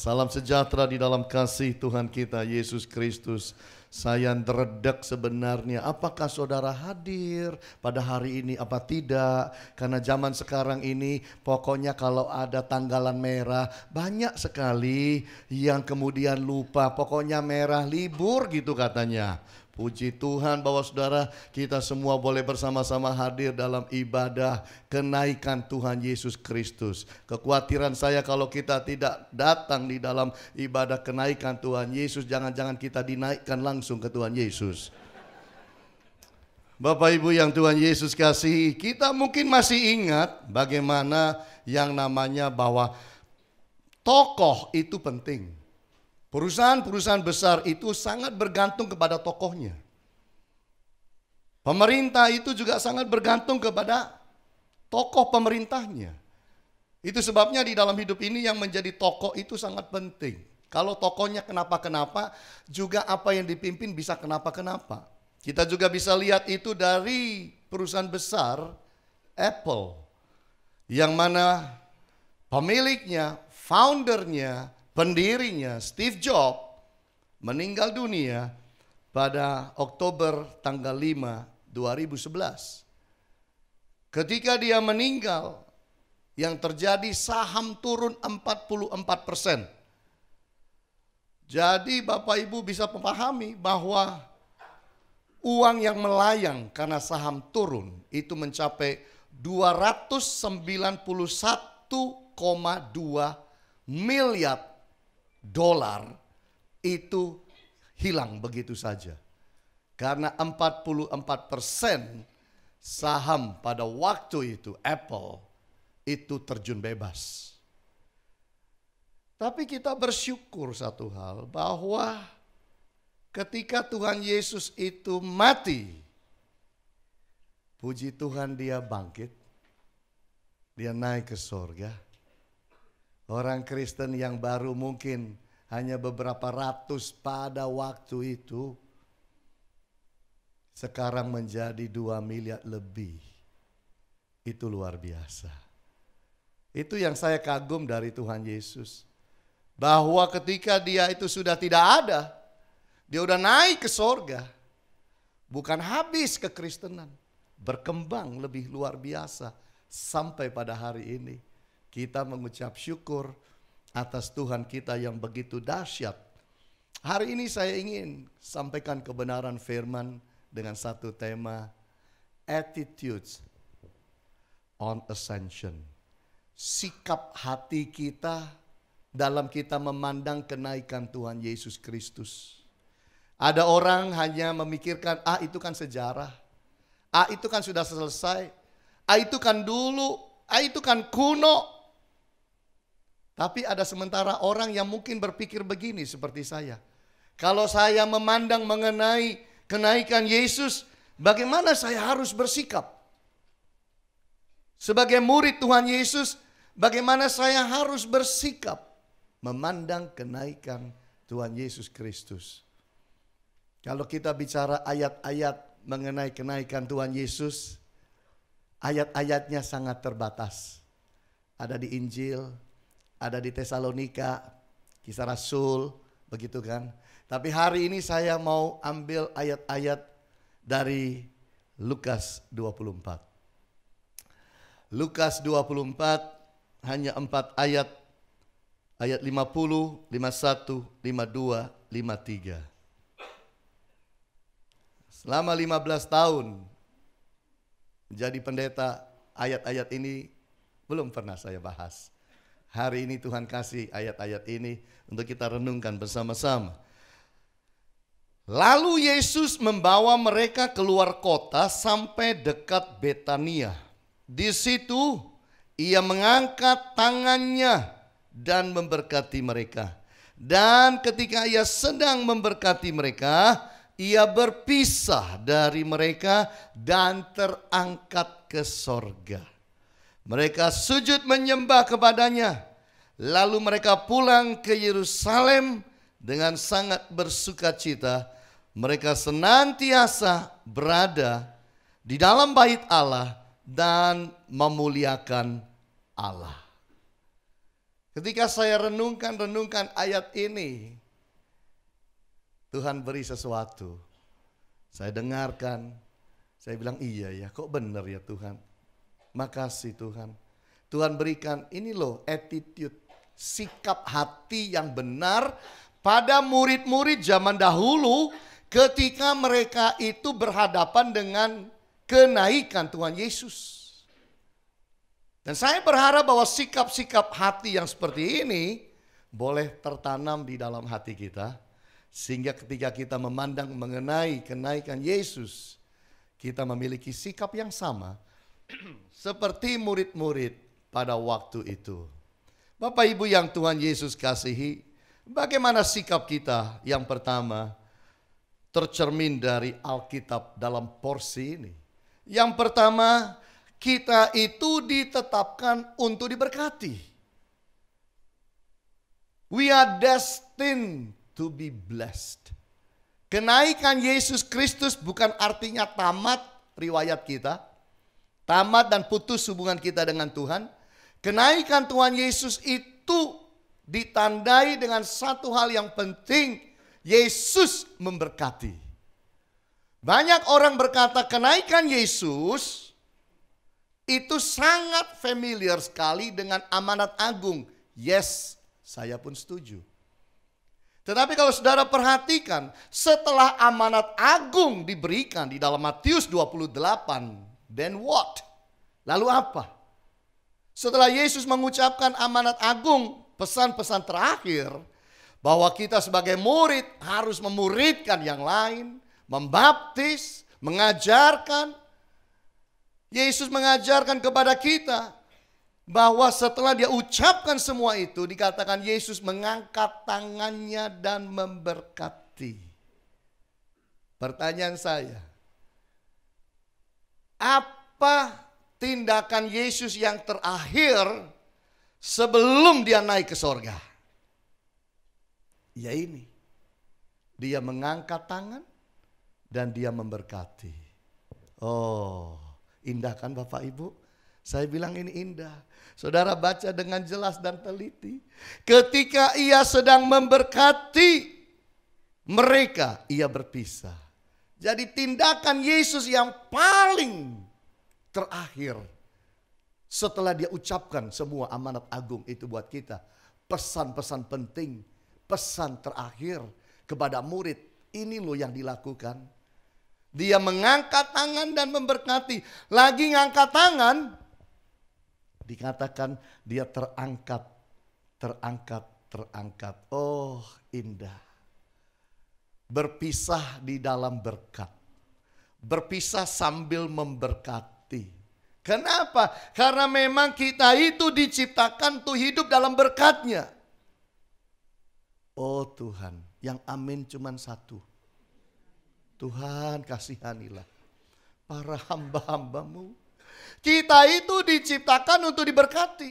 Salam sejahtera di dalam kasih Tuhan kita Yesus Kristus. Saya dredak sebenarnya, apakah saudara hadir pada hari ini apa tidak? Karena zaman sekarang ini pokoknya kalau ada tanggalan merah banyak sekali yang kemudian lupa, pokoknya merah libur gitu katanya. Puji Tuhan bahwa saudara kita semua boleh bersama-sama hadir dalam ibadah kenaikan Tuhan Yesus Kristus. Kekhawatiran saya kalau kita tidak datang di dalam ibadah kenaikan Tuhan Yesus, jangan-jangan kita dinaikkan langsung ke Tuhan Yesus. Bapak Ibu yang Tuhan Yesus kasihi, kita mungkin masih ingat bagaimana yang namanya bahwa tokoh itu penting. Perusahaan-perusahaan besar itu sangat bergantung kepada tokohnya. Pemerintah itu juga sangat bergantung kepada tokoh pemerintahnya. Itu sebabnya di dalam hidup ini yang menjadi tokoh itu sangat penting. Kalau tokohnya kenapa-kenapa, juga apa yang dipimpin bisa kenapa-kenapa. Kita juga bisa lihat itu dari perusahaan besar Apple. Yang mana pemiliknya, foundernya, pendirinya Steve Jobs meninggal dunia pada Oktober tanggal 5, 2011. Ketika dia meninggal, yang terjadi saham turun 44%. Jadi Bapak Ibu bisa memahami bahwa uang yang melayang karena saham turun itu mencapai 291,2 miliar dolar itu hilang begitu saja. Karena 44% saham pada waktu itu Apple itu terjun bebas. Tapi kita bersyukur satu hal bahwa ketika Tuhan Yesus itu mati, puji Tuhan dia bangkit, dia naik ke sorga. Orang Kristen yang baru mungkin hanya beberapa ratus pada waktu itu, sekarang menjadi 2 miliar lebih. Itu luar biasa. Itu yang saya kagum dari Tuhan Yesus. Bahwa ketika dia itu sudah tidak ada, dia udah naik ke sorga. Bukan habis kekristenan, berkembang lebih luar biasa sampai pada hari ini. Kita mengucap syukur atas Tuhan kita yang begitu dahsyat. Hari ini saya ingin sampaikan kebenaran firman dengan satu tema, attitudes on ascension. Sikap hati kita dalam kita memandang kenaikan Tuhan Yesus Kristus. Ada orang hanya memikirkan, itu kan sejarah. Itu kan sudah selesai. Itu kan dulu. Itu kan kuno. Tapi ada sementara orang yang mungkin berpikir begini seperti saya. Kalau saya memandang mengenai kenaikan Yesus, bagaimana saya harus bersikap? Sebagai murid Tuhan Yesus, bagaimana saya harus bersikap memandang kenaikan Tuhan Yesus Kristus? Kalau kita bicara ayat-ayat mengenai kenaikan Tuhan Yesus, ayat-ayatnya sangat terbatas. Ada di Injil, ada di Tesalonika, Kisah Rasul, begitu kan. Tapi hari ini saya mau ambil ayat-ayat dari Lukas 24. Lukas 24 hanya 4 ayat. Ayat 50, 51, 52, 53. Selama 15 tahun menjadi pendeta, ayat-ayat ini belum pernah saya bahas. Hari ini Tuhan kasih ayat-ayat ini untuk kita renungkan bersama-sama. Lalu Yesus membawa mereka keluar kota sampai dekat Betania. Di situ ia mengangkat tangannya dan memberkati mereka. Dan ketika ia sedang memberkati mereka, ia berpisah dari mereka dan terangkat ke sorga. Mereka sujud menyembah kepadanya. Lalu mereka pulang ke Yerusalem dengan sangat bersukacita. Mereka senantiasa berada di dalam bait Allah dan memuliakan Allah. Ketika saya renungkan ayat ini, Tuhan beri sesuatu. Saya dengarkan, saya bilang iya ya, kok benar ya Tuhan. Makasih Tuhan. Tuhan berikan ini loh attitude, sikap hati yang benar pada murid-murid zaman dahulu ketika mereka itu berhadapan dengan kenaikan Tuhan Yesus. Dan saya berharap bahwa sikap-sikap hati yang seperti ini boleh tertanam di dalam hati kita. Sehingga ketika kita memandang mengenai kenaikan Yesus, kita memiliki sikap yang sama seperti murid-murid pada waktu itu. Bapak Ibu yang Tuhan Yesus kasihi, bagaimana sikap kita? Yang pertama, tercermin dari Alkitab dalam porsi ini. Yang pertama, kita itu ditetapkan untuk diberkati. We are destined to be blessed. Kenaikan Yesus Kristus bukan artinya tamat riwayat kita, tamat dan putus hubungan kita dengan Tuhan. Kenaikan Tuhan Yesus itu ditandai dengan satu hal yang penting, Yesus memberkati. Banyak orang berkata kenaikan Yesus itu sangat familiar sekali dengan amanat agung. Yes, saya pun setuju. Tetapi kalau saudara perhatikan, setelah amanat agung diberikan di dalam Matius 28, then what? Lalu apa? Setelah Yesus mengucapkan amanat agung, pesan-pesan terakhir, bahwa kita sebagai murid harus memuridkan yang lain, membaptis, mengajarkan. Yesus mengajarkan kepada kita bahwa setelah dia ucapkan semua itu, dikatakan Yesus mengangkat tangannya dan memberkati. Pertanyaan saya, apa tindakan Yesus yang terakhir sebelum dia naik ke sorga? Ya ini, dia mengangkat tangan dan dia memberkati. Oh, indah kan Bapak Ibu? Saya bilang ini indah. Saudara baca dengan jelas dan teliti. Ketika ia sedang memberkati mereka, ia berpisah. Jadi tindakan Yesus yang paling terakhir setelah dia ucapkan semua amanat agung itu buat kita. Pesan-pesan penting, pesan terakhir kepada murid. Ini loh yang dilakukan. Dia mengangkat tangan dan memberkati. Lagi ngangkat tangan, dikatakan dia terangkat, terangkat, terangkat. Oh, indah. Berpisah di dalam berkat. Berpisah sambil memberkati. Kenapa? Karena memang kita itu diciptakan untuk hidup dalam berkat-Nya. Oh Tuhan, yang amin cuman satu. Tuhan kasihanilah para hamba-hamba-Mu. Kita itu diciptakan untuk diberkati.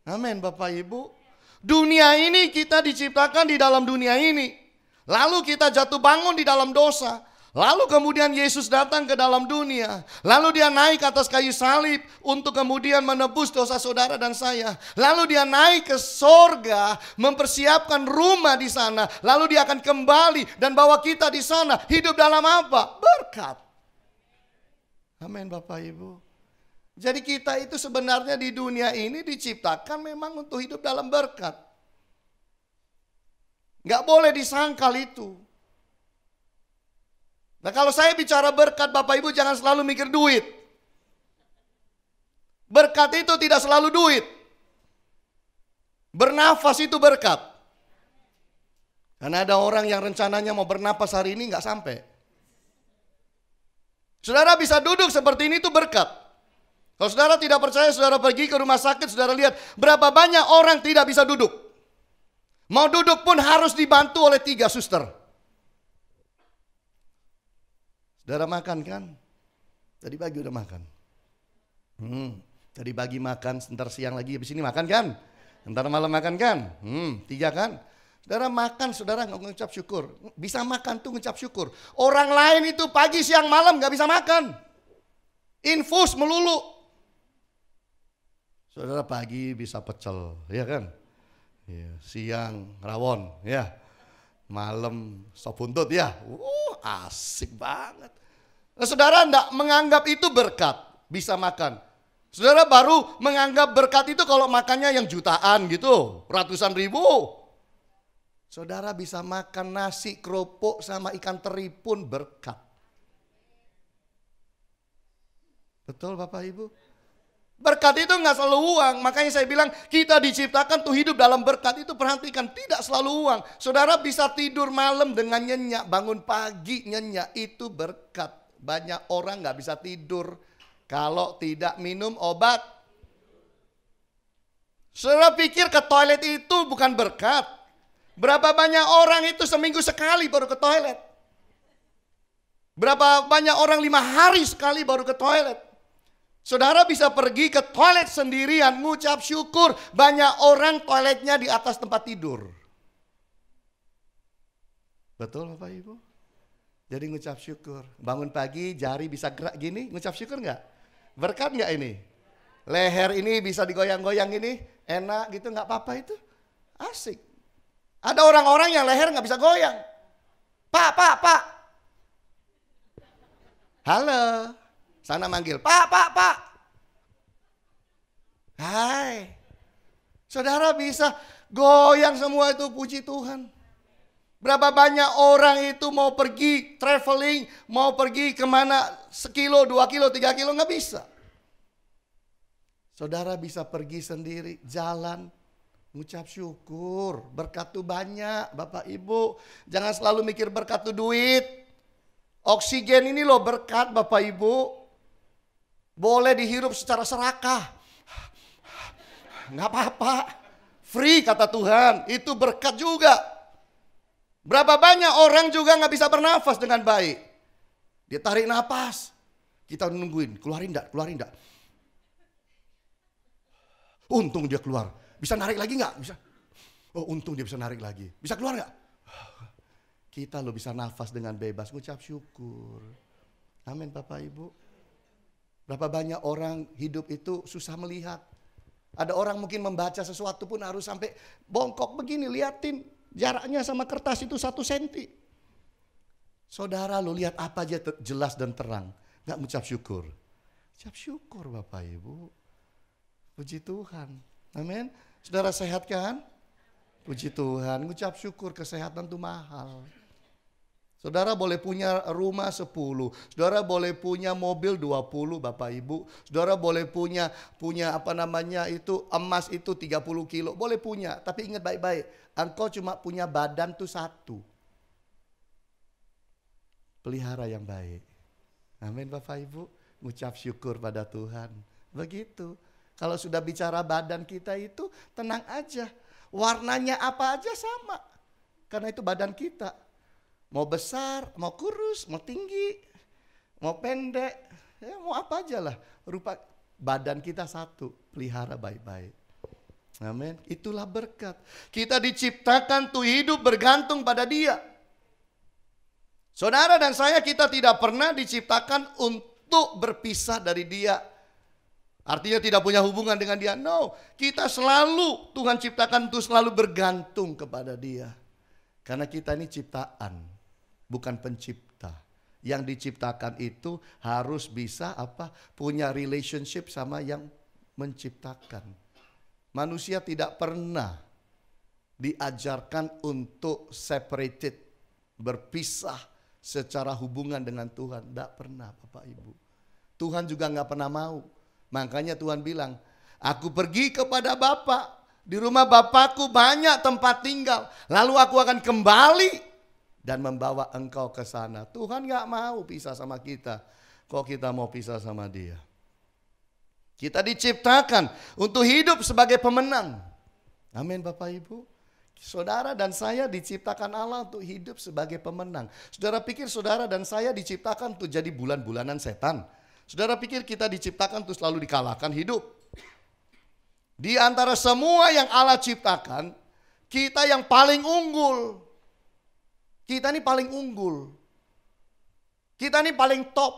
Amin Bapak Ibu. Dunia ini kita diciptakan di dalam dunia ini. Lalu kita jatuh bangun di dalam dosa. Lalu kemudian Yesus datang ke dalam dunia. Lalu dia naik ke atas kayu salib untuk kemudian menebus dosa saudara dan saya. Lalu dia naik ke sorga, mempersiapkan rumah di sana. Lalu dia akan kembali dan bawa kita di sana. Hidup dalam apa? Berkat. Amin Bapak Ibu. Jadi kita itu sebenarnya di dunia ini diciptakan memang untuk hidup dalam berkat. Gak boleh disangkal itu. Nah kalau saya bicara berkat Bapak Ibu jangan selalu mikir duit. Berkat itu tidak selalu duit. Bernafas itu berkat. Karena ada orang yang rencananya mau bernafas hari ini gak sampai. Saudara bisa duduk seperti ini itu berkat. Kalau saudara tidak percaya, saudara pergi ke rumah sakit, saudara lihat berapa banyak orang tidak bisa duduk. Mau duduk pun harus dibantu oleh 3 suster. Saudara makan kan? Tadi pagi udah makan. Tadi pagi makan, sebentar siang lagi habis ini makan kan? Ntar malam makan kan? 3 kan? Saudara makan, saudara nggak ngucap syukur. Bisa makan tuh ngucap syukur. Orang lain itu pagi, siang, malam nggak bisa makan. Infus melulu. Saudara pagi bisa pecel, ya kan? Ya, siang rawon, ya. Malam sop buntut, ya. Asik banget. Nah, saudara enggak menganggap itu berkat, bisa makan. Saudara baru menganggap berkat itu kalau makannya yang jutaan gitu, ratusan ribu. Saudara bisa makan nasi keropok sama ikan teri pun berkat. Betul Bapak Ibu? Berkat itu nggak selalu uang. Makanya saya bilang kita diciptakan tuh hidup dalam berkat itu, perhatikan, tidak selalu uang. Saudara bisa tidur malam dengan nyenyak, bangun pagi nyenyak, itu berkat. Banyak orang nggak bisa tidur kalau tidak minum obat. Saudara pikir ke toilet itu bukan berkat? Berapa banyak orang itu seminggu sekali baru ke toilet? Berapa banyak orang 5 hari sekali baru ke toilet? Saudara bisa pergi ke toilet sendirian, ngucap syukur. Banyak orang toiletnya di atas tempat tidur. Betul Bapak Ibu? Jadi ngucap syukur. Bangun pagi jari bisa gerak gini, ngucap syukur nggak? Berkat nggak ini? Leher ini bisa digoyang-goyang ini, enak gitu, nggak apa-apa itu? Asik. Ada orang-orang yang leher nggak bisa goyang. Pak. Halo. Sana manggil, Pak. Hai. Saudara bisa goyang semua itu, puji Tuhan. Berapa banyak orang itu mau pergi traveling, mau pergi kemana, 1 kilo, 2 kilo, 3 kilo, nggak bisa. Saudara bisa pergi sendiri, jalan, ngucap syukur. Berkat tuh banyak Bapak Ibu. Jangan selalu mikir berkat tuh duit. Oksigen ini loh berkat Bapak Ibu. Boleh dihirup secara serakah. Nggak apa-apa. Free kata Tuhan. Itu berkat juga. Berapa banyak orang juga nggak bisa bernafas dengan baik. Dia tarik nafas. Kita nungguin. Keluarin enggak? Untung dia keluar. Bisa narik lagi nggak? Bisa. Oh untung dia bisa narik lagi. Bisa keluar nggak? Kita lo bisa nafas dengan bebas. Ngucap syukur. Amin Bapak Ibu. Berapa banyak orang hidup itu susah melihat. Ada orang mungkin membaca sesuatu pun harus sampai bongkok begini, liatin jaraknya sama kertas itu 1 senti. Saudara lu lihat apa aja jelas dan terang. Gak mengucap syukur. Ucap syukur Bapak Ibu. Puji Tuhan. Amin. Saudara sehat kan? Puji Tuhan. Mengucap syukur, kesehatan itu mahal. Saudara boleh punya rumah 10, saudara boleh punya mobil 20 Bapak Ibu, saudara boleh punya emas itu 30 kilo, boleh punya, tapi ingat baik-baik, engkau cuma punya badan tuh 1. Pelihara yang baik. Amin Bapak Ibu, ngucap syukur pada Tuhan. Begitu. Kalau sudah bicara badan kita itu tenang aja, warnanya apa aja sama, karena itu badan kita. Mau besar, mau kurus, mau tinggi, mau pendek, ya mau apa aja lah. Rupa badan kita 1, pelihara baik-baik. Amin. Itulah berkat. Kita diciptakan tuh hidup bergantung pada Dia. Saudara dan saya, kita tidak pernah diciptakan untuk berpisah dari Dia. Artinya tidak punya hubungan dengan Dia. No, kita selalu Tuhan ciptakan untuk selalu bergantung kepada Dia. Karena kita ini ciptaan. Bukan pencipta. Yang diciptakan itu harus bisa punya relationship sama yang menciptakan. Manusia tidak pernah diajarkan untuk separated, berpisah secara hubungan dengan Tuhan. Tidak pernah Bapak Ibu. Tuhan juga nggak pernah mau. Makanya Tuhan bilang, aku pergi kepada Bapa. Di rumah Bapakku banyak tempat tinggal. Lalu aku akan kembali dan membawa engkau ke sana. Tuhan gak mau pisah sama kita. Kok kita mau pisah sama Dia? Kita diciptakan untuk hidup sebagai pemenang. Amin Bapak Ibu. Saudara dan saya diciptakan Allah untuk hidup sebagai pemenang. Saudara pikir saudara dan saya diciptakan untuk jadi bulan-bulanan setan? Saudara pikir kita diciptakan untuk selalu dikalahkan hidup? Di antara semua yang Allah ciptakan, kita yang paling unggul. Kita ini paling unggul. Kita ini paling top.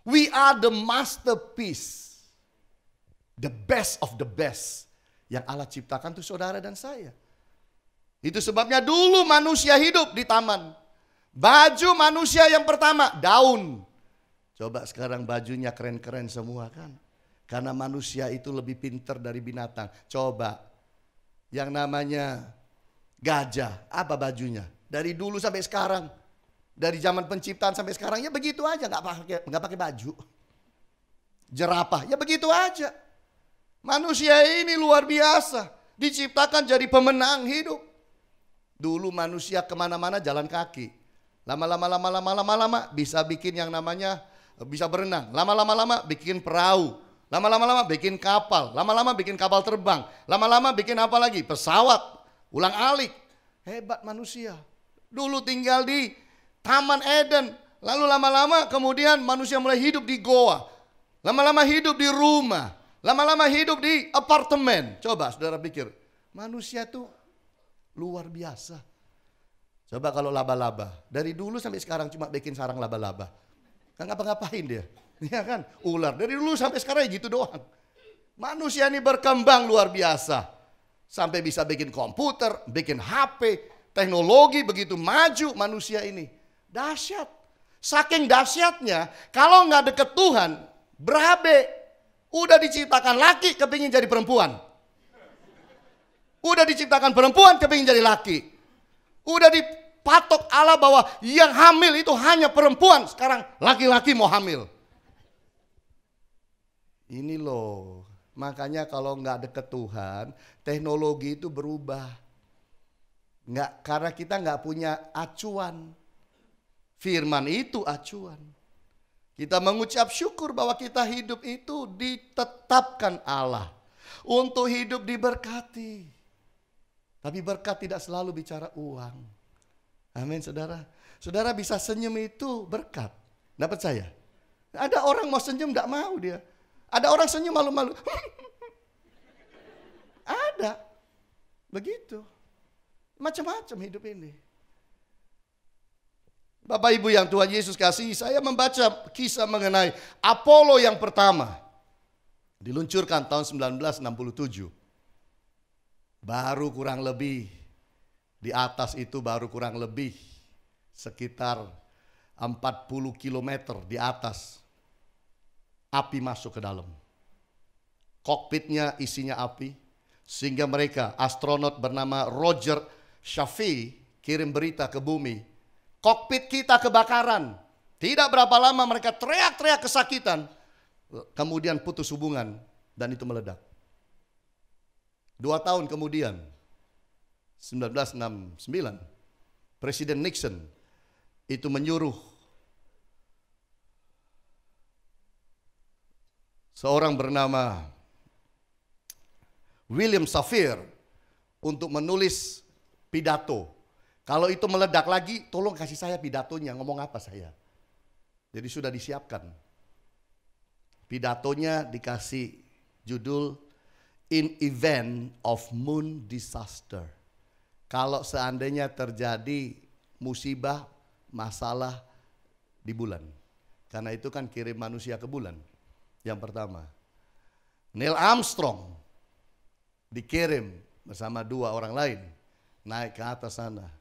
We are the masterpiece. The best of the best yang Allah ciptakan tuh saudara dan saya. Itu sebabnya dulu manusia hidup di taman. Baju manusia yang pertama, daun. Coba sekarang bajunya keren-keren semua kan. Karena manusia itu lebih pintar dari binatang. Coba, yang namanya gajah, apa bajunya? Dari dulu sampai sekarang. Dari zaman penciptaan sampai sekarang, ya begitu aja, nggak pakai baju. Jerapah, ya begitu aja. Manusia ini luar biasa. Diciptakan jadi pemenang hidup. Dulu manusia kemana-mana jalan kaki. Lama-lama bisa bikin yang namanya bisa berenang. Lama-lama bikin perahu. Lama-lama bikin kapal. Lama-lama bikin kapal terbang. Lama-lama bikin apa lagi? Pesawat. Ulang-alik. Hebat manusia. Dulu tinggal di Taman Eden. Lalu lama-lama kemudian manusia mulai hidup di goa. Lama-lama hidup di rumah. Lama-lama hidup di apartemen. Coba saudara pikir. Manusia tuh luar biasa. Coba kalau laba-laba. Dari dulu sampai sekarang cuma bikin sarang laba-laba. Kan ngapa-ngapain dia. Ya kan? Ular. Dari dulu sampai sekarang gitu doang. Manusia ini berkembang luar biasa. Sampai bisa bikin komputer, bikin HP. Teknologi begitu maju manusia ini. Dahsyat. Saking dahsyatnya, kalau nggak deket Tuhan, berabe. Udah diciptakan laki, kepingin jadi perempuan. Udah diciptakan perempuan, kepingin jadi laki. Udah dipatok Allah bahwa yang hamil itu hanya perempuan. Sekarang laki-laki mau hamil. Ini loh, makanya kalau nggak deket Tuhan, teknologi itu berubah. Nggak, karena kita nggak punya acuan. Firman itu acuan. Kita mengucap syukur bahwa kita hidup itu ditetapkan Allah untuk hidup diberkati. Tapi berkat tidak selalu bicara uang. Amin saudara. Saudara bisa senyum itu berkat. Nggak percaya? Ada orang mau senyum nggak mau dia. Ada orang senyum malu-malu. Ada. Begitu. Macam-macam hidup ini. Bapak Ibu yang Tuhan Yesus kasihi, saya membaca kisah mengenai Apollo yang pertama. Diluncurkan tahun 1967. Baru kurang lebih, di atas itu baru kurang lebih sekitar 40 km di atas. Api masuk ke dalam. Kokpitnya isinya api. Sehingga mereka, astronot bernama Roger Chaffee, kirim berita ke bumi. Kokpit kita kebakaran. Tidak berapa lama mereka teriak-teriak kesakitan. Kemudian putus hubungan dan itu meledak. 2 tahun kemudian, 1969, Presiden Nixon itu menyuruh seorang bernama William Shaffer untuk menulis pidato. Kalau itu meledak lagi, tolong kasih saya pidatonya, ngomong apa saya. Jadi sudah disiapkan. Pidatonya dikasih judul In Event of Moon Disaster. Kalau seandainya terjadi musibah, masalah di bulan. Karena itu kan kirim manusia ke bulan. Yang pertama. Neil Armstrong dikirim bersama 2 orang lain. Naik ke atas sana.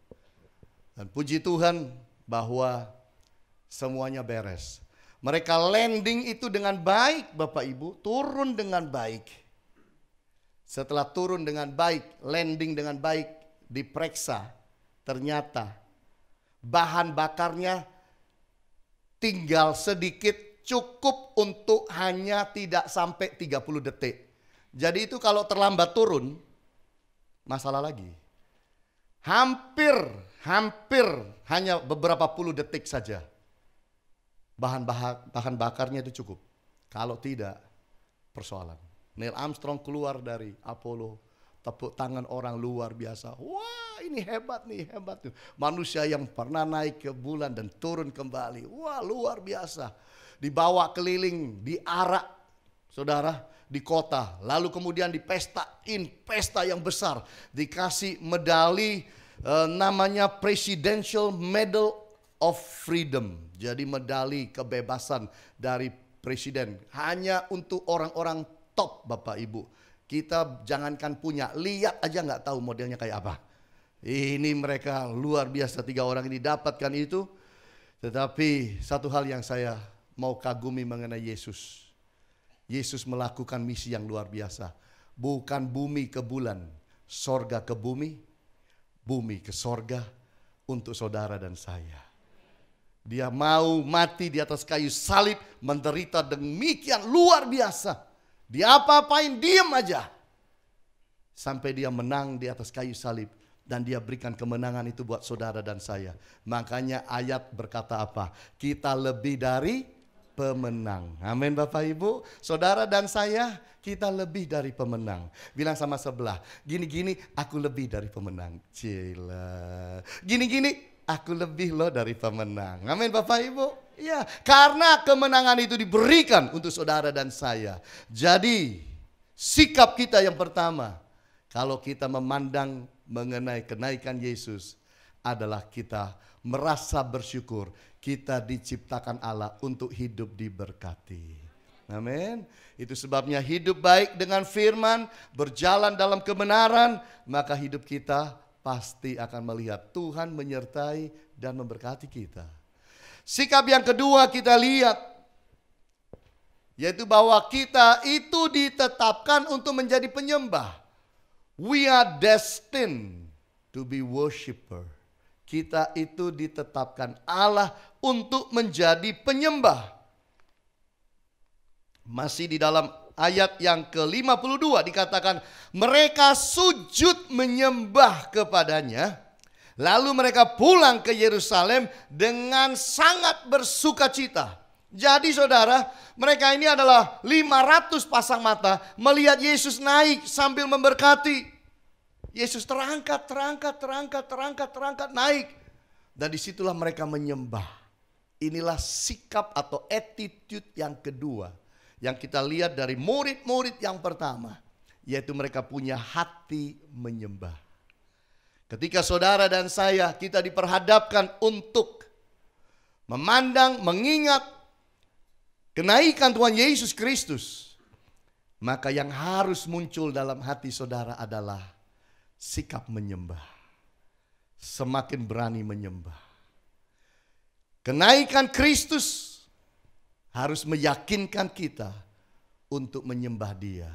Dan puji Tuhan bahwa semuanya beres. Mereka landing itu dengan baik Bapak Ibu. Turun dengan baik. Setelah turun dengan baik, landing dengan baik, diperiksa. Ternyata bahan bakarnya tinggal sedikit, cukup untuk hanya tidak sampai 30 detik. Jadi itu kalau terlambat turun, masalah lagi. Hampir hanya beberapa puluh detik saja. Bahan bakarnya itu cukup. Kalau tidak, persoalan. Neil Armstrong keluar dari Apollo. Tepuk tangan orang luar biasa. Wah, ini hebat nih, hebat nih. Manusia yang pernah naik ke bulan dan turun kembali. Wah, luar biasa. Dibawa keliling, diarak, saudara, di kota. Lalu kemudian dipestain, pesta yang besar. Dikasih medali namanya Presidential Medal of Freedom. Jadi medali kebebasan dari presiden. Hanya untuk orang-orang top Bapak Ibu. Kita jangankan punya, lihat aja nggak tahu modelnya kayak apa. Ini mereka luar biasa, 3 orang ini dapatkan itu. Tetapi satu hal yang saya mau kagumi mengenai Yesus. Yesus melakukan misi yang luar biasa. Bukan bumi ke bulan, sorga ke bumi, bumi ke sorga untuk saudara dan saya. Dia mau mati di atas kayu salib, menderita demikian luar biasa. Dia apa-apain, diem aja. Sampai dia menang di atas kayu salib. Dan dia berikan kemenangan itu buat saudara dan saya. Makanya ayat berkata apa? Kita lebih dari pemenang. Amin Bapak Ibu. Saudara dan saya, kita lebih dari pemenang. Bilang sama sebelah, gini-gini aku lebih dari pemenang. Cila. Gini-gini aku lebih loh dari pemenang. Amin Bapak Ibu. Ya, karena kemenangan itu diberikan untuk saudara dan saya. Jadi sikap kita yang pertama, kalau kita memandang mengenai kenaikan Yesus, adalah kita merasa bersyukur kita diciptakan Allah untuk hidup diberkati. Amin. Itu sebabnya hidup baik dengan firman, berjalan dalam kebenaran, maka hidup kita pasti akan melihat Tuhan menyertai dan memberkati kita. Sikap yang kedua kita lihat, yaitu bahwa kita itu ditetapkan untuk menjadi penyembah. We are destined to be worshiper. Kita itu ditetapkan Allah untuk menjadi penyembah. Masih di dalam ayat yang ke-52 dikatakan, mereka sujud menyembah kepadanya. Lalu mereka pulang ke Yerusalem dengan sangat bersukacita. Jadi saudara, mereka ini adalah 500 pasang mata melihat Yesus naik sambil memberkati. Yesus terangkat, naik. Dan disitulah mereka menyembah. Inilah sikap atau attitude yang kedua yang kita lihat dari murid-murid yang pertama, yaitu mereka punya hati menyembah. Ketika saudara dan saya kita diperhadapkan untuk memandang, mengingat kenaikan Tuhan Yesus Kristus, maka yang harus muncul dalam hati saudara adalah sikap menyembah. Semakin berani menyembah. Kenaikan Kristus harus meyakinkan kita untuk menyembah Dia.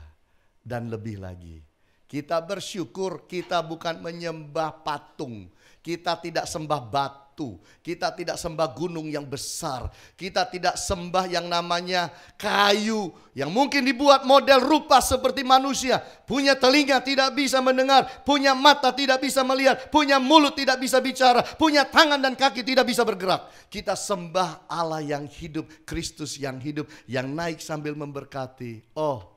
Dan lebih lagi, kita bersyukur kita bukan menyembah patung. Kita tidak sembah batu. Kita tidak sembah gunung yang besar. Kita tidak sembah yang namanya kayu yang mungkin dibuat model rupa seperti manusia. Punya telinga tidak bisa mendengar. Punya mata tidak bisa melihat. Punya mulut tidak bisa bicara. Punya tangan dan kaki tidak bisa bergerak. Kita sembah Allah yang hidup. Kristus yang hidup. Yang naik sambil memberkati. Oh,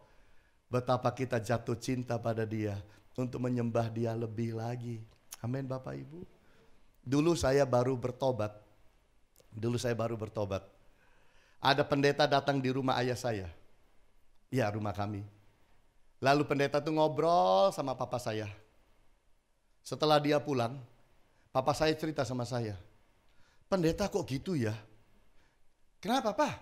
betapa kita jatuh cinta pada Dia. Untuk menyembah Dia lebih lagi. Amin Bapak Ibu. Dulu saya baru bertobat. Ada pendeta datang di rumah ayah saya. Ya, rumah kami. Lalu pendeta tuh ngobrol sama papa saya. Setelah dia pulang, papa saya cerita sama saya. Pendeta kok gitu ya? Kenapa Pak?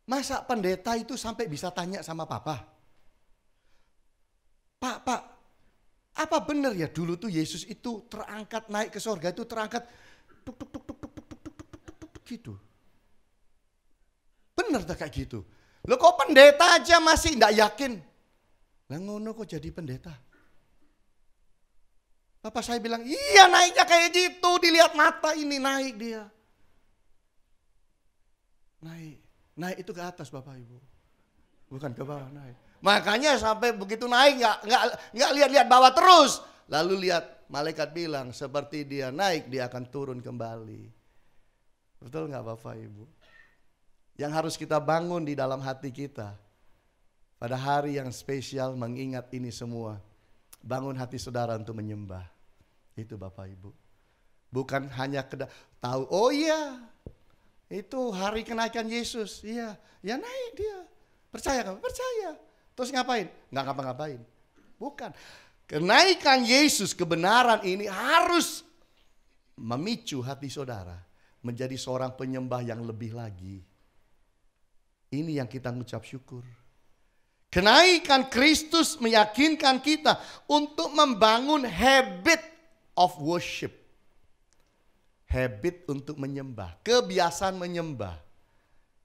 Masa pendeta itu sampai bisa tanya sama papa? Pak, apa benar ya dulu tuh Yesus itu terangkat naik ke sorga, itu terangkat tuk gitu. Benar tak kayak gitu? Loh kok pendeta aja masih enggak yakin? Lah ngono kok jadi pendeta? Bapak saya bilang, iya naiknya kayak gitu, dilihat mata ini naik dia. Naik itu ke atas Bapak Ibu. Bukan ke bawah, naik. Makanya sampai begitu naik nggak lihat-lihat bawah terus. Lalu lihat malaikat bilang seperti dia naik dia akan turun kembali. Betul nggak Bapak Ibu? Yang harus kita bangun di dalam hati kita pada hari yang spesial mengingat ini semua. Bangun hati saudara untuk menyembah. Itu Bapak Ibu. Bukan hanya tahu, oh iya itu hari kenaikan Yesus. Iya, ya naik dia. Percaya kamu? Percaya. Terus ngapain? Nggak ngapa-ngapain. Bukan. Kenaikan Yesus, kebenaran ini harus memicu hati saudara menjadi seorang penyembah yang lebih lagi. Ini yang kita mengucap syukur. Kenaikan Kristus meyakinkan kita untuk membangun habit of worship. Habit untuk menyembah, kebiasaan menyembah.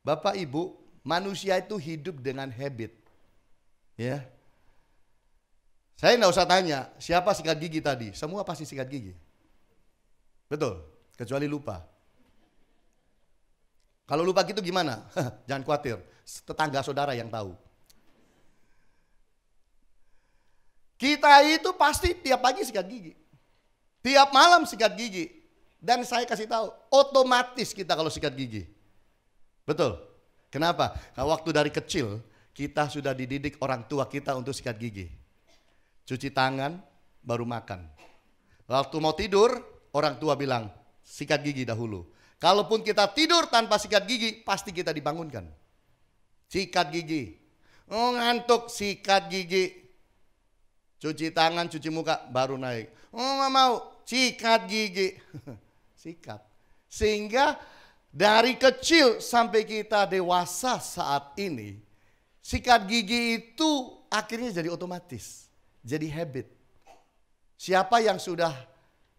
Bapak Ibu, manusia itu hidup dengan habit. Ya. Saya enggak usah tanya, siapa sikat gigi tadi? Semua pasti sikat gigi. Betul, kecuali lupa. Kalau lupa gitu gimana? Jangan khawatir, tetangga saudara yang tahu. Kita itu pasti tiap pagi sikat gigi. Tiap malam sikat gigi. Dan saya kasih tahu, otomatis kita kalau sikat gigi. Betul. Kenapa? Karena waktu dari kecil kita sudah dididik orang tua kita untuk sikat gigi. Cuci tangan, baru makan. Waktu mau tidur, orang tua bilang, sikat gigi dahulu. Kalaupun kita tidur tanpa sikat gigi, pasti kita dibangunkan. Sikat gigi. Oh ngantuk, sikat gigi. Cuci tangan, cuci muka, baru naik. Oh nggak mau, sikat gigi. Sikat. Sehingga dari kecil sampai kita dewasa saat ini, sikat gigi itu akhirnya jadi otomatis. Jadi habit. Siapa yang sudah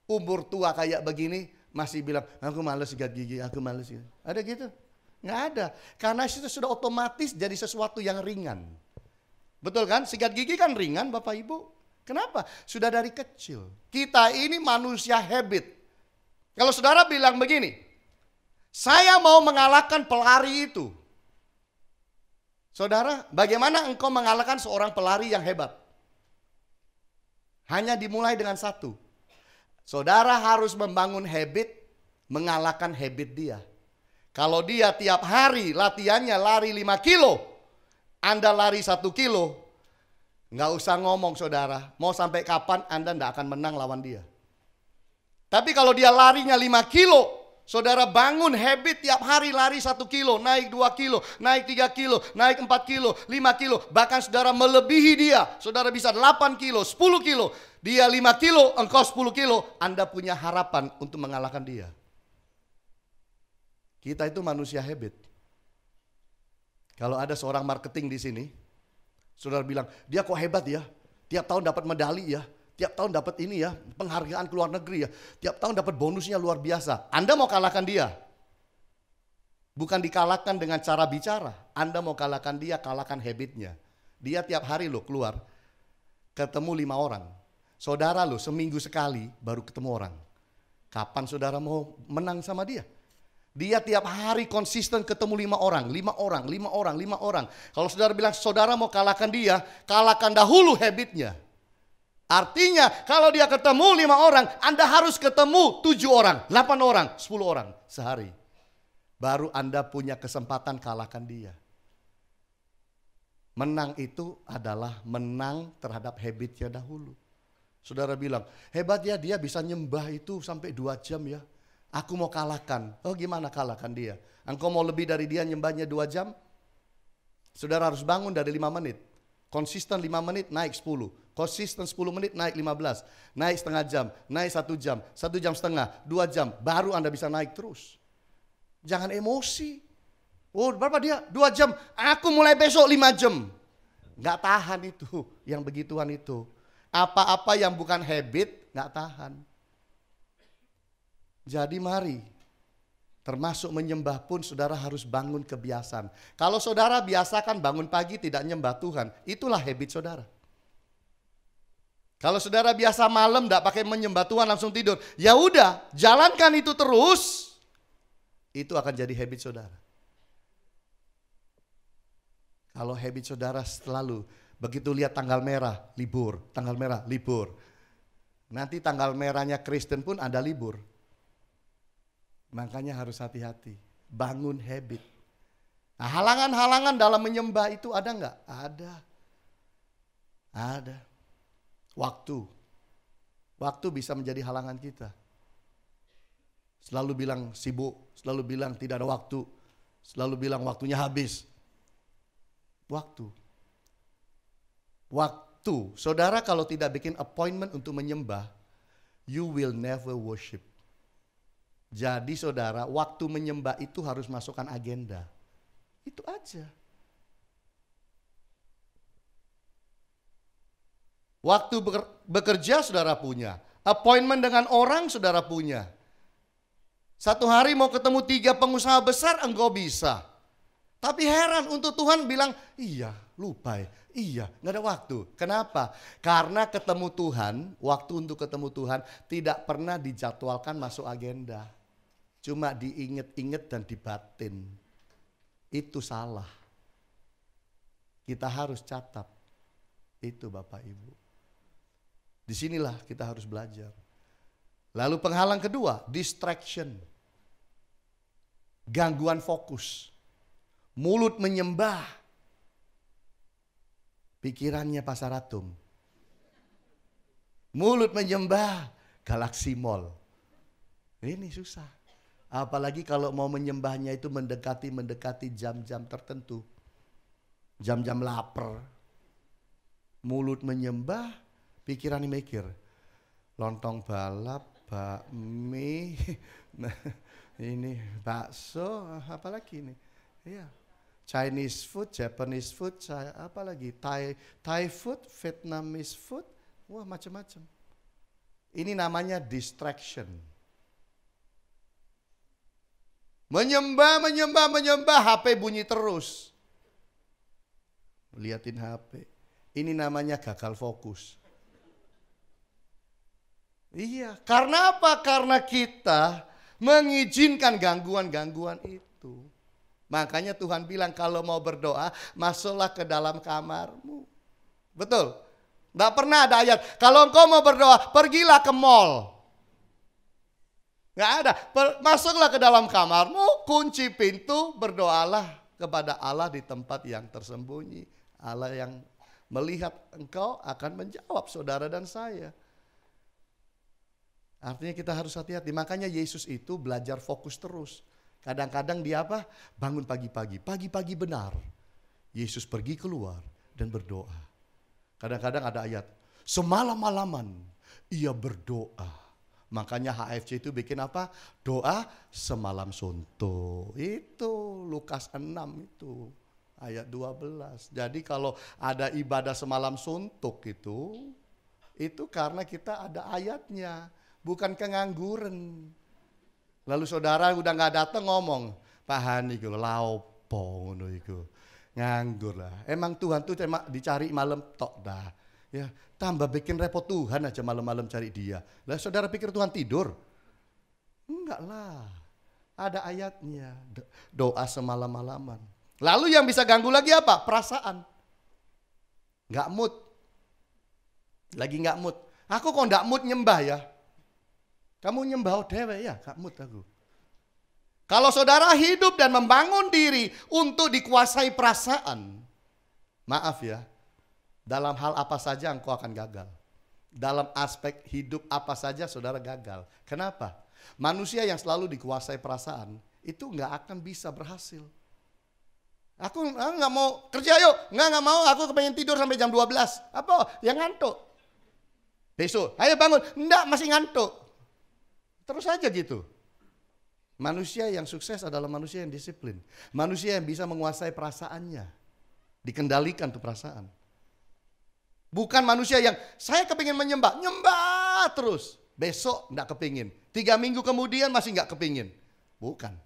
umur tua kayak begini, masih bilang, aku malas sikat gigi, aku malas. Ada gitu? Nggak ada. Karena itu sudah otomatis jadi sesuatu yang ringan. Betul kan? Sikat gigi kan ringan Bapak Ibu. Kenapa? Sudah dari kecil. Kita ini manusia habit. Kalau saudara bilang begini, saya mau mengalahkan pelari itu. Saudara, bagaimana engkau mengalahkan seorang pelari yang hebat? Hanya dimulai dengan satu. Saudara harus membangun habit, mengalahkan habit dia. Kalau dia tiap hari latihannya lari 5 kilo, Anda lari 1 kilo, nggak usah ngomong saudara, mau sampai kapan Anda nggak akan menang lawan dia. Tapi kalau dia larinya 5 kilo, saudara bangun habit tiap hari lari 1 kilo, naik 2 kilo, naik 3 kilo, naik 4 kilo, 5 kilo. Bahkan saudara melebihi dia, saudara bisa 8 kilo, 10 kilo. Dia 5 kilo, engkau 10 kilo, Anda punya harapan untuk mengalahkan dia. Kita itu manusia habit. Kalau ada seorang marketing di sini, saudara bilang, dia kok hebat ya, tiap tahun dapat medali ya, tiap tahun dapat ini ya, penghargaan ke luar negeri ya, tiap tahun dapat bonusnya luar biasa. Anda mau kalahkan dia? Bukan dikalahkan dengan cara bicara, Anda mau kalahkan dia, kalahkan habitnya. Dia tiap hari loh keluar, ketemu 5 orang. Saudara loh seminggu sekali baru ketemu orang. Kapan saudara mau menang sama dia? Dia tiap hari konsisten ketemu 5 orang, 5 orang, 5 orang, 5 orang. Kalau saudara bilang saudara mau kalahkan dia, kalahkan dahulu habitnya. Artinya kalau dia ketemu 5 orang, Anda harus ketemu 7 orang, 8 orang, 10 orang sehari. Baru Anda punya kesempatan kalahkan dia. Menang itu adalah menang terhadap habitnya dahulu. Saudara bilang, hebat ya dia bisa nyembah itu sampai 2 jam ya. Aku mau kalahkan. Oh gimana kalahkan dia? Engkau mau lebih dari dia nyembahnya 2 jam? Saudara harus bangun dari 5 menit. Konsisten 5 menit naik 10. Konsisten 10 menit naik 15. Naik setengah jam, naik 1 jam, 1 jam setengah, 2 jam. Baru Anda bisa naik terus. Jangan emosi. Oh berapa dia? 2 jam. Aku mulai besok 5 jam. Gak tahan itu, yang begituan itu. Apa-apa yang bukan habit gak tahan. Jadi mari, termasuk menyembah pun saudara harus bangun kebiasaan. Kalau saudara biasakan bangun pagi tidak nyembah Tuhan, itulah habit saudara. Kalau saudara biasa malam tidak pakai menyembah Tuhan langsung tidur, ya udah jalankan itu terus, itu akan jadi habit saudara. Kalau habit saudara selalu begitu lihat tanggal merah, libur, tanggal merah, libur. Nanti tanggal merahnya Kristen pun ada libur. Makanya harus hati-hati, bangun habit. Nah, halangan-halangan dalam menyembah itu ada enggak? Ada. Waktu bisa menjadi halangan kita. Selalu bilang sibuk, selalu bilang tidak ada waktu, selalu bilang waktunya habis. Waktu. Saudara kalau tidak bikin appointment untuk menyembah, you will never worship. Jadi saudara, waktu menyembah itu harus masukkan agenda. Itu aja. Waktu bekerja saudara punya. Appointment dengan orang saudara punya. Satu hari mau ketemu 3 pengusaha besar engkau bisa. Tapi heran untuk Tuhan bilang, iya lupa ya. Iya, nggak ada waktu. Kenapa? Karena ketemu Tuhan, waktu untuk ketemu Tuhan tidak pernah dijadwalkan masuk agenda. Cuma diinget-inget dan dibatin. Itu salah. Kita harus catat. Itu Bapak Ibu. Disinilah kita harus belajar. Lalu penghalang kedua, distraction. Gangguan fokus. Mulut menyembah. Pikirannya pasar atom. Mulut menyembah Galaxy Mall. Ini susah. Apalagi kalau mau menyembahnya itu mendekati jam-jam tertentu. Jam-jam lapar. Mulut menyembah, pikirannya mikir. Lontong balap, bakmi, ini bakso, apalagi ini. Iya. Chinese food, Japanese food, apa lagi? Thai food, Vietnamese food, wah macam-macam. Ini namanya distraction. Menyembah, HP bunyi terus. Liatin HP. Ini namanya gagal fokus. Iya, karena apa? Karena kita mengizinkan gangguan-gangguan itu. Makanya Tuhan bilang kalau mau berdoa, masuklah ke dalam kamarmu. Betul? Tidak pernah ada ayat, kalau engkau mau berdoa, pergilah ke mall. Nggak ada, masuklah ke dalam kamarmu, kunci pintu, berdoalah kepada Allah di tempat yang tersembunyi. Allah yang melihat engkau akan menjawab saudara dan saya. Artinya kita harus hati-hati, makanya Yesus itu belajar fokus terus. Kadang-kadang dia apa? Bangun pagi-pagi. Pagi-pagi benar. Yesus pergi keluar dan berdoa. Kadang-kadang ada ayat. Semalam-malaman ia berdoa. Makanya HFC itu bikin apa? Doa semalam suntuk. Itu Lukas 6 itu. Ayat 12. Jadi kalau ada ibadah semalam suntuk itu karena kita ada ayatnya. Bukan kengangguran. Lalu saudara udah gak datang ngomong, Pak Hani itu laupo ngono iku. Nganggur lah. Emang Tuhan tuh cuma dicari malam tok dah. Ya, tambah bikin repot Tuhan aja malam-malam cari dia. Lah saudara pikir Tuhan tidur? Enggak lah. Ada ayatnya. Doa semalam-malaman. Lalu yang bisa ganggu lagi apa? Perasaan. Gak mood. Lagi gak mood. Aku kok gak mood nyembah ya? Kamu nyembah dewe ya, gak mood aku. Kalau saudara hidup dan membangun diri untuk dikuasai perasaan, maaf ya, dalam hal apa saja engkau akan gagal. Dalam aspek hidup apa saja saudara gagal. Kenapa? Manusia yang selalu dikuasai perasaan itu gak akan bisa berhasil. Aku gak mau kerja yuk, gak mau, aku kepengen tidur sampai jam 12. Apa? Yang ngantuk. Besok, ayo bangun, enggak masih ngantuk. Terus aja gitu. Manusia yang sukses adalah manusia yang disiplin. Manusia yang bisa menguasai perasaannya. Dikendalikan tuh perasaan. Bukan manusia yang saya kepingin menyembah. Nyembah terus. Besok enggak kepingin. 3 minggu kemudian masih enggak kepingin. Bukan.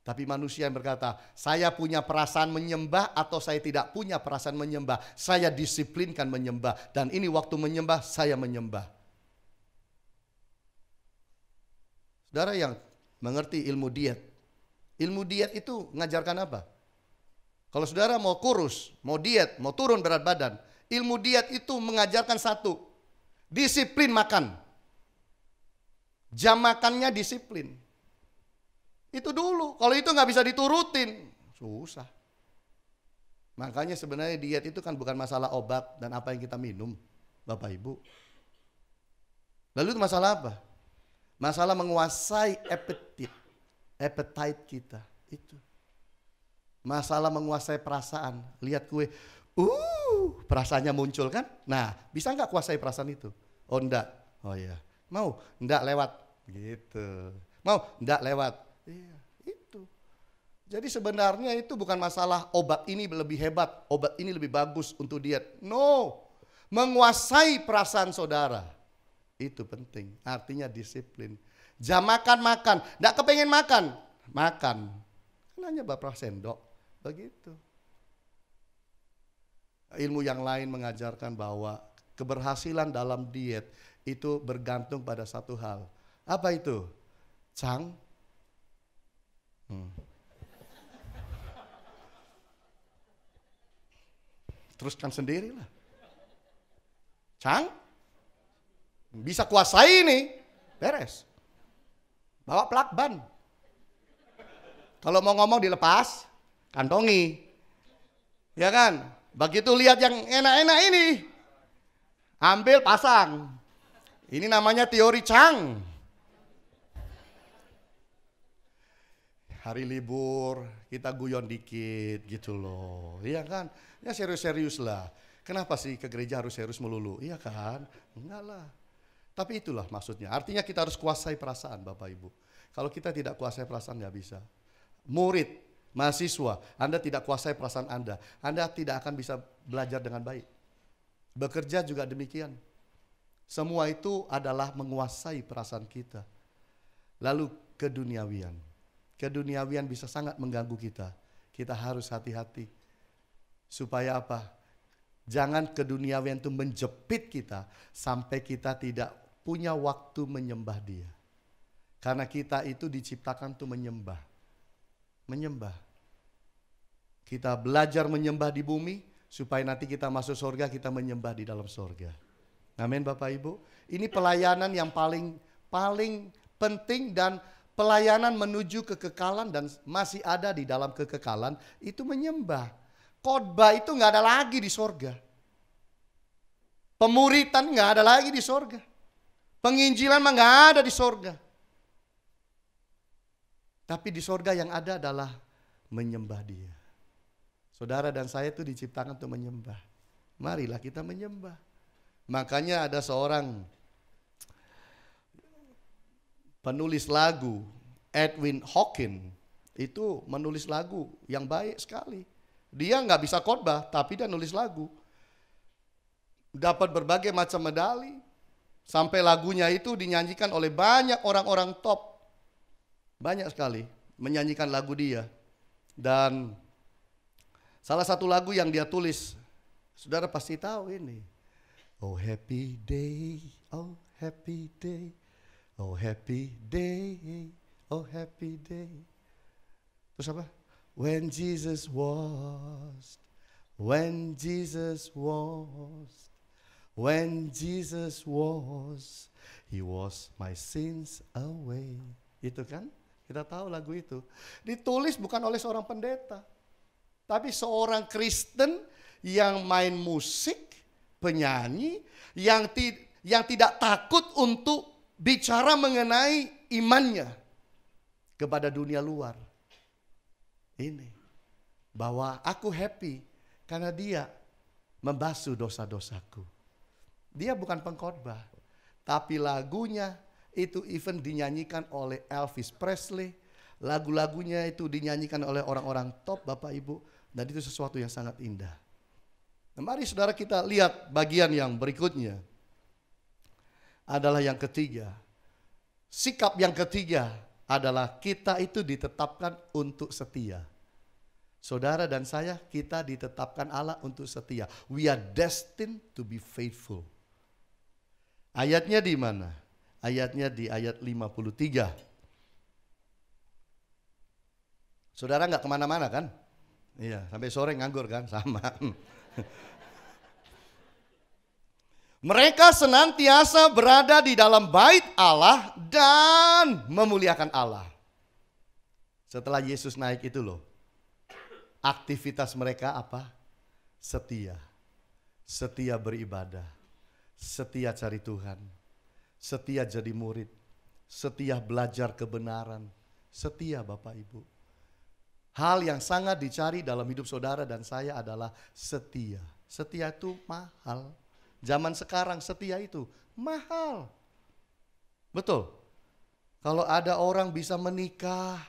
Tapi manusia yang berkata, saya punya perasaan menyembah atau saya tidak punya perasaan menyembah. Saya disiplinkan menyembah. Dan ini waktu menyembah, saya menyembah. Saudara yang mengerti ilmu diet. Ilmu diet itu mengajarkan apa? Kalau saudara mau kurus, mau diet, mau turun berat badan. Ilmu diet itu mengajarkan satu. Disiplin makan. Jam makannya disiplin. Itu dulu. Kalau itu nggak bisa diturutin, susah. Makanya sebenarnya diet itu kan bukan masalah obat dan apa yang kita minum, Bapak Ibu. Lalu itu masalah apa? Masalah menguasai appetite kita itu. Masalah menguasai perasaan. Lihat kue, perasaannya muncul kan? Nah, bisa nggak kuasai perasaan itu? Oh enggak, oh iya. Mau enggak lewat, gitu. Mau enggak lewat, iya itu. Jadi sebenarnya itu bukan masalah obat ini lebih hebat, obat ini lebih bagus untuk diet. No, Menguasai perasaan saudara. Itu penting. Artinya disiplin. Jam makan, makan. Nggak kepengen makan. Makan. Hanya beberapa sendok. Begitu. Ilmu yang lain mengajarkan bahwa keberhasilan dalam diet itu bergantung pada satu hal. Apa itu? Cang. Teruskan sendirilah. Cang. Bisa kuasai ini. Beres. Bawa plakban. Kalau mau ngomong dilepas, kantongi. Ya kan? Begitu lihat yang enak-enak ini, ambil pasang. Ini namanya teori Chang. Hari libur kita guyon dikit gitu loh. Iya kan? Ya serius-serius lah. Kenapa sih ke gereja harus serius melulu? Iya kan? Enggak lah. Tapi itulah maksudnya. Artinya kita harus kuasai perasaan Bapak Ibu. Kalau kita tidak kuasai perasaan nggak bisa. Murid, mahasiswa, Anda tidak kuasai perasaan Anda tidak akan bisa belajar dengan baik. Bekerja juga demikian. Semua itu adalah menguasai perasaan kita. Lalu keduniawian. Keduniawian bisa sangat mengganggu kita. Kita harus hati-hati. Supaya apa? Jangan keduniawian itu menjepit kita sampai kita tidak punya waktu menyembah Dia. Karena kita itu diciptakan untuk menyembah. Menyembah. Kita belajar menyembah di bumi supaya nanti kita masuk surga, kita menyembah di dalam surga. Amin Bapak Ibu. Ini pelayanan yang paling penting dan pelayanan menuju kekekalan dan masih ada di dalam kekekalan itu menyembah. Khotbah itu nggak ada lagi di surga. Pemuritan nggak ada lagi di surga. Penginjilan mah nggak ada di surga. Tapi di surga yang ada adalah menyembah Dia. Saudara dan saya itu diciptakan untuk menyembah. Marilah kita menyembah. Makanya ada seorang penulis lagu, Edwin Hawkins, itu menulis lagu yang baik sekali. Dia nggak bisa khotbah, tapi dia nulis lagu. Dapat berbagai macam medali. Sampai lagunya itu dinyanyikan oleh banyak orang-orang top. Banyak sekali menyanyikan lagu dia. Dan salah satu lagu yang dia tulis, saudara pasti tahu ini. Oh happy day, oh happy day, oh happy day, oh happy day. Terus apa? When Jesus was, when Jesus was, when Jesus was, He was my sins away. Itu kan? Kita tahu lagu itu. Ditulis bukan oleh seorang pendeta, tapi seorang Kristen yang main musik, penyanyi, yang tidak takut untuk bicara mengenai imannya kepada dunia luar. Ini bahwa aku happy karena dia membasuh dosa-dosaku. Dia bukan pengkhotbah, tapi lagunya itu even dinyanyikan oleh Elvis Presley. Lagu-lagunya itu dinyanyikan oleh orang-orang top Bapak Ibu. Dan itu sesuatu yang sangat indah. Nah, mari saudara kita lihat bagian yang berikutnya. Adalah yang ketiga. Sikap yang ketiga adalah kita itu ditetapkan untuk setia. Saudara dan saya, kita ditetapkan Allah untuk setia. We are destined to be faithful. Ayatnya di mana? Ayatnya di ayat 53. Saudara nggak kemana-mana kan? Iya, sampai sore nganggur kan? Sama. Mereka senantiasa berada di dalam bait Allah dan memuliakan Allah. Setelah Yesus naik itu loh. Aktivitas mereka apa? Setia. Setia beribadah. Setia cari Tuhan. Setia jadi murid, setia belajar kebenaran, setia Bapak Ibu. Hal yang sangat dicari dalam hidup saudara dan saya adalah setia. Setia itu mahal. Zaman sekarang setia itu mahal. Betul. Kalau ada orang bisa menikah,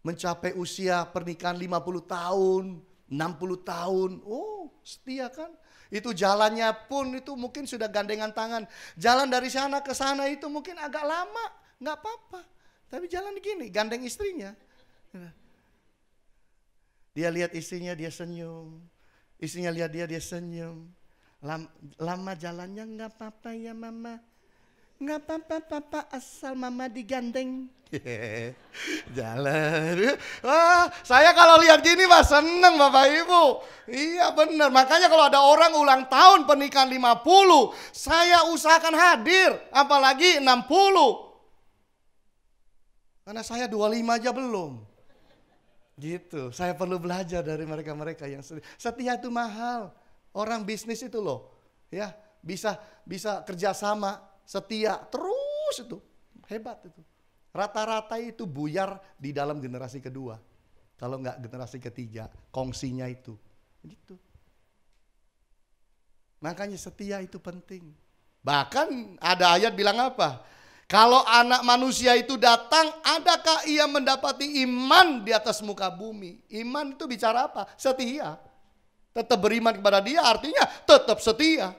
mencapai usia pernikahan 50 tahun, 60 tahun, oh setia kan? Itu jalannya pun itu mungkin sudah gandengan tangan. Jalan dari sana ke sana itu mungkin agak lama, nggak apa-apa. Tapi jalan gini, gandeng istrinya. Dia lihat istrinya, dia senyum. Istrinya lihat dia senyum. Lama jalannya nggak apa-apa ya mama. Nggak apa-apa papa, asal mama digandeng. Jalan. Wah, saya kalau lihat gini mah seneng Bapak Ibu. Iya benar. Makanya kalau ada orang ulang tahun pernikahan 50, saya usahakan hadir. Apalagi 60. Karena saya 25 aja belum. Gitu. Saya perlu belajar dari mereka-mereka yang setia itu mahal. Orang bisnis itu loh. Ya, bisa kerjasama, setia terus itu. Hebat itu. Rata-rata itu buyar di dalam generasi kedua. Kalau enggak generasi ketiga, kongsinya itu. Gitu. Makanya setia itu penting. Bahkan ada ayat bilang apa? Kalau anak manusia itu datang, adakah ia mendapati iman di atas muka bumi? Iman itu bicara apa? Setia. Tetap beriman kepada dia artinya tetap setia.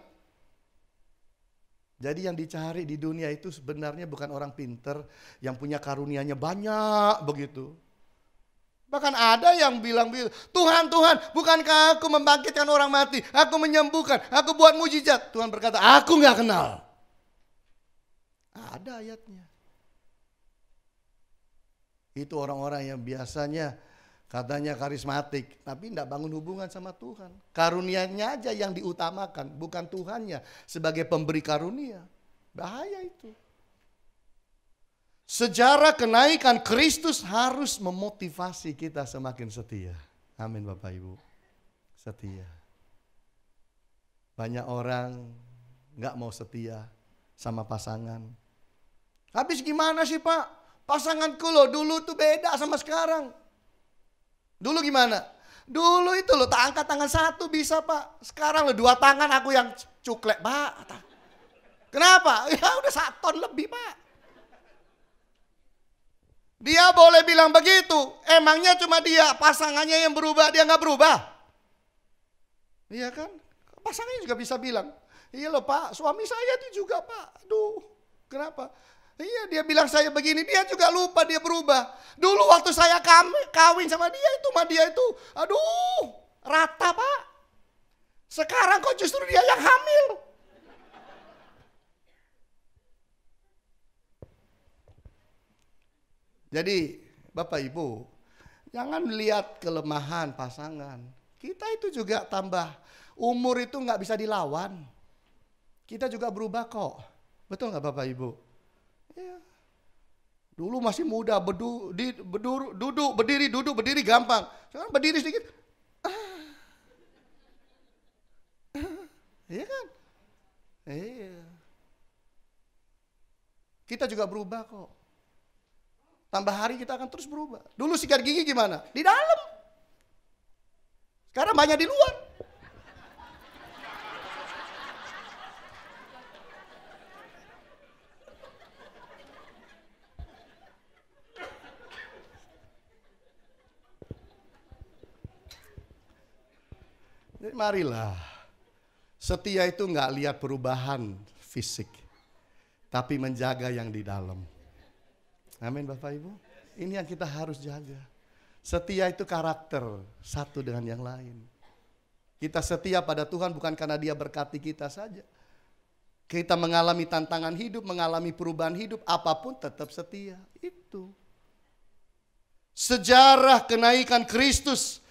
Jadi yang dicari di dunia itu sebenarnya bukan orang pinter yang punya karunianya banyak begitu. Bahkan ada yang bilang, Tuhan, bukankah aku membangkitkan orang mati? Aku menyembuhkan, aku buat mujizat. Tuhan berkata, aku gak kenal. Ada ayatnya. Itu orang-orang yang biasanya katanya karismatik, tapi tidak bangun hubungan sama Tuhan. Karunianya aja yang diutamakan, bukan Tuhannya sebagai pemberi karunia. Bahaya itu. Sejarah kenaikan Kristus harus memotivasi kita semakin setia. Amin Bapak Ibu. Setia. Banyak orang gak mau setia sama pasangan. Habis gimana sih Pak? Pasanganku loh dulu tuh beda sama sekarang. Dulu gimana? Dulu itu loh tak angkat tangan satu bisa Pak. Sekarang loh 2 tangan aku yang cuklek Pak. Kenapa? Ya udah 1 ton lebih Pak. Dia boleh bilang begitu. Emangnya cuma dia pasangannya yang berubah, dia gak berubah? Iya kan? Pasangannya juga bisa bilang. Iya loh Pak, suami saya itu juga Pak. Aduh, kenapa? Iya dia bilang saya begini, dia juga lupa dia berubah. Dulu waktu saya kawin sama dia itu, aduh rata Pak. Sekarang kok justru dia yang hamil. Jadi Bapak Ibu, jangan lihat kelemahan pasangan. Kita itu juga tambah, umur itu gak bisa dilawan. Kita juga berubah kok. Betul gak Bapak Ibu? Ya. Dulu masih muda, duduk, berdiri gampang. Sekarang berdiri sedikit. Iya kan? Iya. Kita juga berubah kok. Tambah hari kita akan terus berubah. Dulu sikat gigi gimana? Di dalam. Sekarang banyak di luar. Jadi marilah, setia itu nggak lihat perubahan fisik, tapi menjaga yang di dalam. Amin Bapak Ibu. Ini yang kita harus jaga. Setia itu karakter satu dengan yang lain. Kita setia pada Tuhan bukan karena Dia berkati kita saja. Kita mengalami tantangan hidup, mengalami perubahan hidup, apapun tetap setia. Itu. Sejarah kenaikan Kristus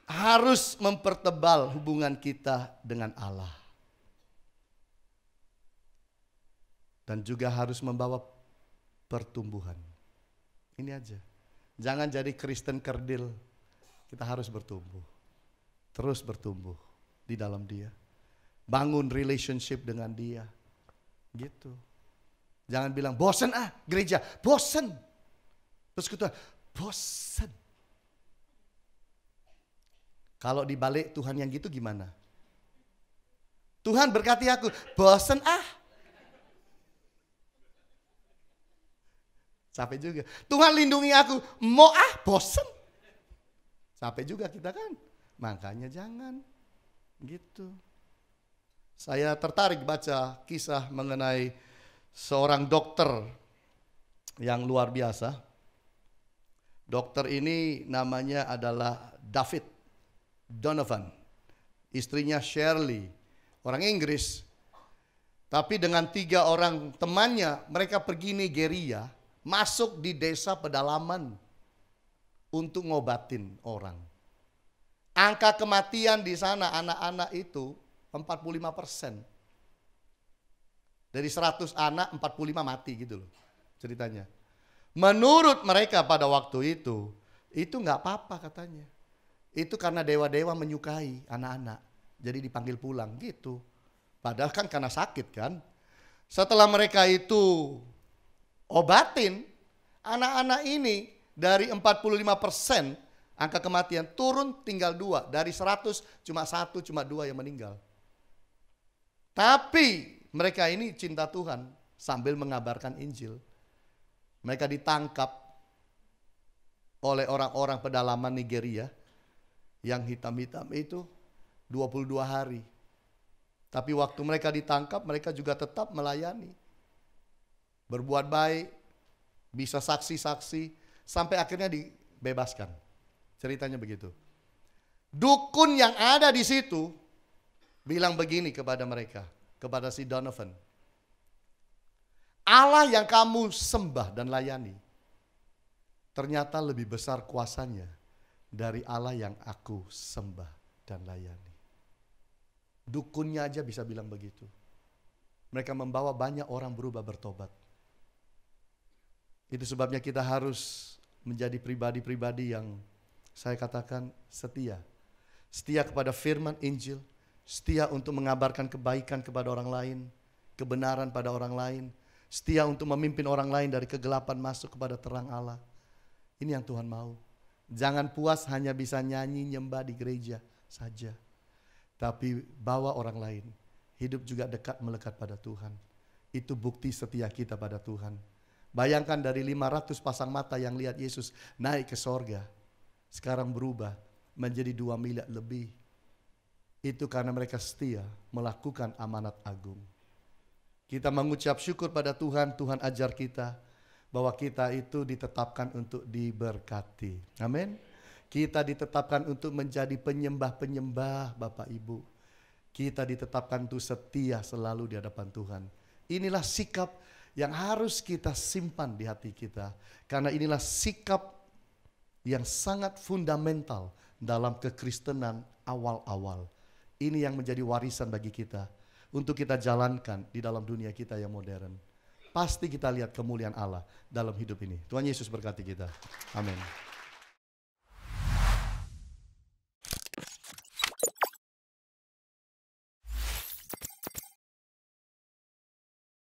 harus mempertebal hubungan kita dengan Allah. Dan juga harus membawa pertumbuhan. Ini aja. Jangan jadi Kristen kerdil. Kita harus bertumbuh. Terus bertumbuh di dalam Dia. Bangun relationship dengan Dia. Gitu. Jangan bilang bosen gereja. Bosen. Terus kita bosen. Kalau dibalik Tuhan yang gitu gimana? Tuhan berkati aku, bosen Capek juga. Tuhan lindungi aku, mau bosen. Capek juga kita kan. Makanya jangan gitu. Saya tertarik baca kisah mengenai seorang dokter yang luar biasa. Dokter ini namanya adalah David Donovan. Istrinya Shirley, orang Inggris. Tapi dengan 3 orang temannya, mereka pergi Nigeria, masuk di desa pedalaman untuk ngobatin orang. Angka kematian di sana anak-anak itu 45%. Dari 100 anak 45 mati gitu loh ceritanya. Menurut mereka pada waktu itu nggak apa-apa katanya. Itu karena dewa-dewa menyukai anak-anak. Jadi dipanggil pulang gitu. Padahal kan karena sakit kan. Setelah mereka itu obatin, anak-anak ini dari 45% angka kematian turun tinggal 2. Dari 100 cuma 1, cuma 2 yang meninggal. Tapi mereka ini cinta Tuhan sambil mengabarkan Injil. Mereka ditangkap oleh orang-orang pedalaman Nigeria yang hitam-hitam itu 22 hari. Tapi waktu mereka ditangkap, mereka juga tetap melayani. Berbuat baik, bisa saksi-saksi, sampai akhirnya dibebaskan. Ceritanya begitu. Dukun yang ada di situ bilang begini kepada mereka, kepada si Donovan. Allah yang kamu sembah dan layani ternyata lebih besar kuasanya dari Allah yang aku sembah dan layani. Dukunnya aja bisa bilang begitu. Mereka membawa banyak orang berubah bertobat. Itu sebabnya kita harus menjadi pribadi-pribadi yang saya katakan setia. Setia kepada firman Injil, setia untuk mengabarkan kebaikan kepada orang lain, kebenaran pada orang lain, setia untuk memimpin orang lain dari kegelapan masuk kepada terang Allah. Ini yang Tuhan mau. Jangan puas hanya bisa nyanyi nyembah di gereja saja. Tapi bawa orang lain. Hidup juga dekat melekat pada Tuhan. Itu bukti setia kita pada Tuhan. Bayangkan dari 500 pasang mata yang lihat Yesus naik ke sorga. Sekarang berubah menjadi 2 miliar lebih. Itu karena mereka setia melakukan amanat agung. Kita mengucap syukur pada Tuhan, Tuhan ajar kita bahwa kita itu ditetapkan untuk diberkati. Amin. Kita ditetapkan untuk menjadi penyembah-penyembah Bapak Ibu. Kita ditetapkan untuk setia selalu di hadapan Tuhan. Inilah sikap yang harus kita simpan di hati kita. Karena inilah sikap yang sangat fundamental dalam kekristenan awal-awal. Ini yang menjadi warisan bagi kita. Untuk kita jalankan di dalam dunia kita yang modern. Pasti kita lihat kemuliaan Allah dalam hidup ini. Tuhan Yesus berkati kita. Amin.